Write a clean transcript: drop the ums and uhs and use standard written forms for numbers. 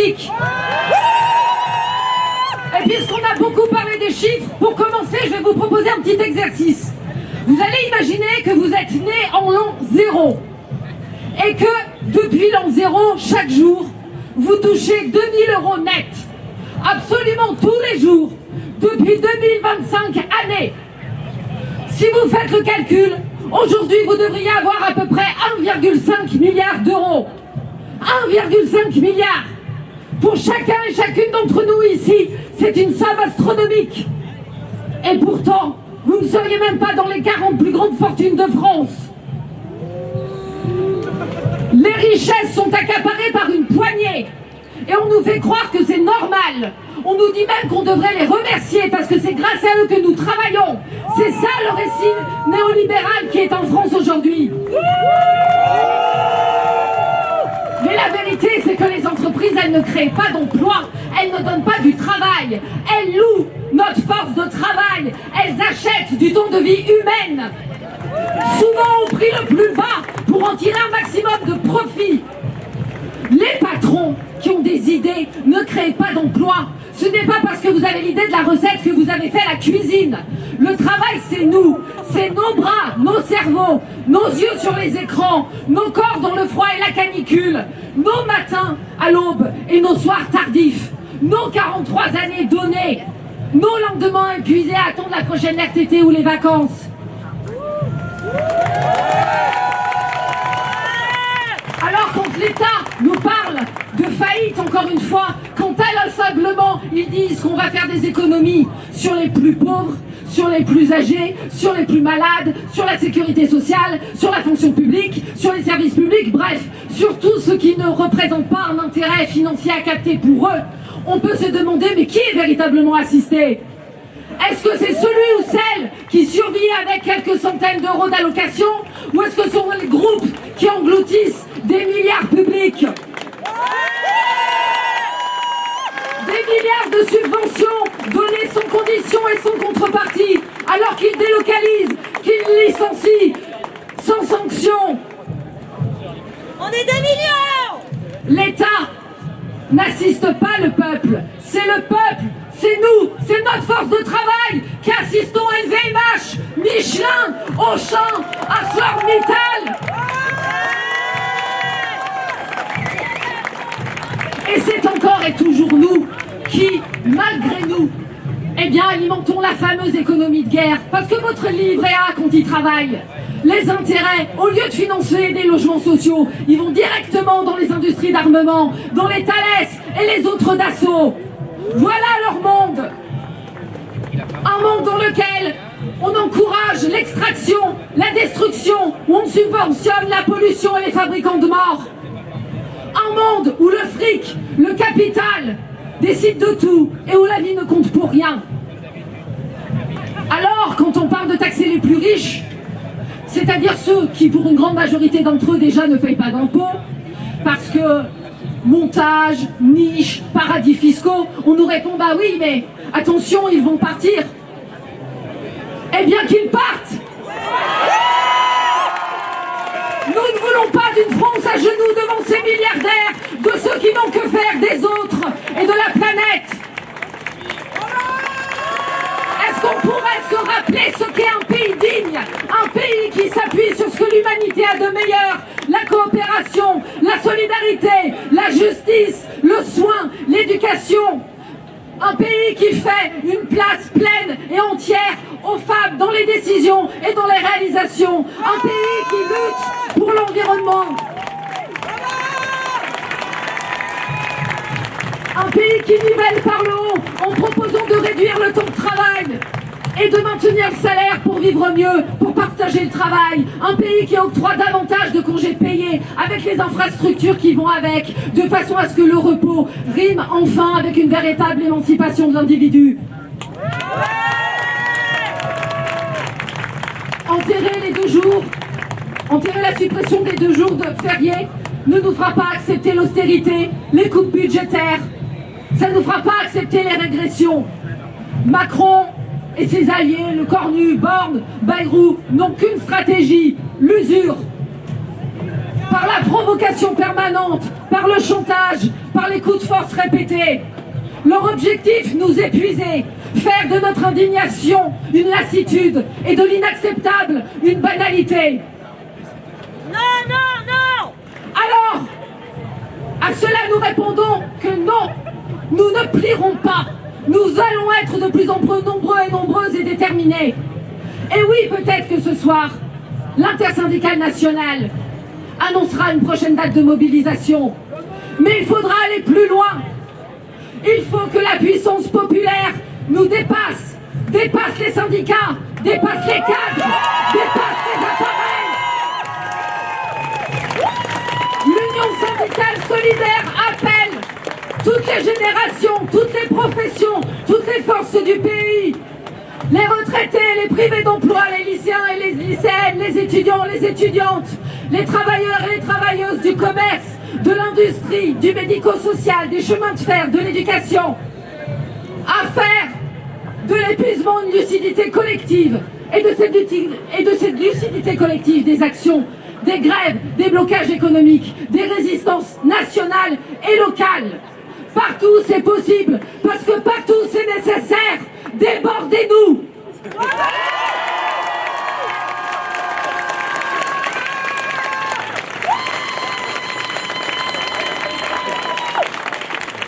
SMIC. Et puisqu'on a beaucoup parlé des chiffres, pour commencer, je vais vous proposer un petit exercice. Vous allez imaginer que vous êtes né en l'an 0 et que depuis l'an 0, chaque jour, vous touchez 2 000 € net, absolument tous les jours, depuis 2025 années. Si vous faites le calcul, aujourd'hui, vous devriez avoir à peu près 1,5 milliard d'euros. 1,5 milliard. Pour chacun et chacune d'entre nous ici, c'est une somme astronomique. Et pourtant, vous ne seriez même pas dans les 40 plus grandes fortunes de France. Les richesses sont accaparées par une poignée. Et on nous fait croire que c'est normal. On nous dit même qu'on devrait les remercier parce que c'est grâce à eux que nous travaillons. C'est ça le récit néolibéral qui est en France aujourd'hui. Mais la vérité, c'est que les entreprises, elles ne créent pas d'emplois, elles ne donnent pas du travail, elles louent notre force de travail, elles achètent du temps de vie humaine, souvent au prix le plus bas, pour en tirer un maximum de profit. Les patrons qui ont des idées ne créent pas d'emplois. Ce n'est pas parce que vous avez l'idée de la recette que vous avez fait la cuisine. Le travail, c'est nous, c'est nos bras, nos cerveaux, nos yeux sur les écrans, nos corps dans le froid et la canicule, nos matins à l'aube et nos soirs tardifs, nos 43 années données, nos lendemains épuisés à attendre la prochaine RTT ou les vacances. Alors quand l'État nous parle de faillite, encore une fois, quand inlassablement ils disent qu'on va faire des économies sur les plus pauvres, sur les plus âgés, sur les plus malades, sur la sécurité sociale, sur la fonction publique, sur les services publics, bref, sur tout ce qui ne représente pas un intérêt financier à capter pour eux, on peut se demander, mais qui est véritablement assisté ? Est-ce que c'est celui ou celle qui survit avec quelques centaines d'euros d'allocation, ou est-ce que ce sont les groupes qui engloutissent des milliards publics ? Des milliards de subventions données sans condition et sans contrepartie, alors qu'ils délocalisent, qu'ils licencient, sans sanction. On est des millions! L'État n'assiste pas le peuple, c'est le peuple, c'est nous, c'est notre force de travail qui assistons à LVMH, Michelin, Auchan, ArcelorMittal. Et c'est encore et toujours nous qui, malgré nous, eh bien, alimentons la fameuse économie de guerre. Parce que votre livret A, quand il travaille, les intérêts, au lieu de financer des logements sociaux, ils vont directement dans les industries d'armement, dans les Thales et les autres Dassault. Voilà leur monde. Un monde dans lequel on encourage l'extraction, la destruction, où on subventionne la pollution et les fabricants de mort. Un monde où le fric, le capital, décide de tout et où la vie ne compte pour rien. Alors, quand on parle de taxer les plus riches, c'est-à-dire ceux qui, pour une grande majorité d'entre eux, déjà ne payent pas d'impôts, parce que montage, niche, paradis fiscaux, on nous répond, bah oui, mais attention, ils vont partir. Eh bien qu'ils partent! Nous ne voulons pas d'une France à genoux devant ces milliardaires, de ceux qui n'ont que faire des autres et de la planète. Est-ce qu'on pourrait se rappeler ce qu'est un pays digne, un pays qui s'appuie sur ce que l'humanité a de meilleur, la coopération, la solidarité, la justice, le soin, l'éducation. Un pays qui fait une place pleine et entière aux femmes dans les décisions et dans les réalisations. Un pays qui lutte pour l'environnement. Un pays qui nivelle par le haut en proposant de réduire le temps de travail et de maintenir le salaire pour vivre mieux, pour partager le travail. Un pays qui octroie davantage de congés payés avec les infrastructures qui vont avec, de façon à ce que le repos rime enfin avec une véritable émancipation de l'individu. Enterrer les 2 jours, enterrer la suppression des 2 jours de fériés ne nous fera pas accepter l'austérité, les coupes budgétaires. Ça ne nous fera pas accepter les régressions. Macron et ses alliés, le Cornu, Borne, Bayrou, n'ont qu'une stratégie, l'usure. par la provocation permanente, par le chantage, par les coups de force répétés. Leur objectif, nous épuiser, faire de notre indignation une lassitude et de l'inacceptable une banalité. Non, non, non! Alors, à cela nous répondons que non, nous ne plierons pas. Nous allons être de plus en plus nombreux et nombreuses et déterminés. Et oui, peut-être que ce soir, l'intersyndicale nationale annoncera une prochaine date de mobilisation. Mais il faudra aller plus loin. Il faut que la puissance populaire nous dépasse, dépasse les syndicats, dépasse les cadres, dépasse les appareils. L'Union syndicale solidaire appelle toutes les générations, toutes les professions, toutes les forces du pays, les retraités, les privés d'emploi, les lycéens et les lycéennes, les étudiants, les étudiantes, les travailleurs et les travailleuses du commerce, de l'industrie, du médico-social, des chemins de fer, de l'éducation, à faire de l'épuisement une lucidité collective et de cette lucidité collective des actions, des grèves, des blocages économiques, des résistances nationales et locales. Partout c'est possible, parce que partout c'est nécessaire. Débordez-nous,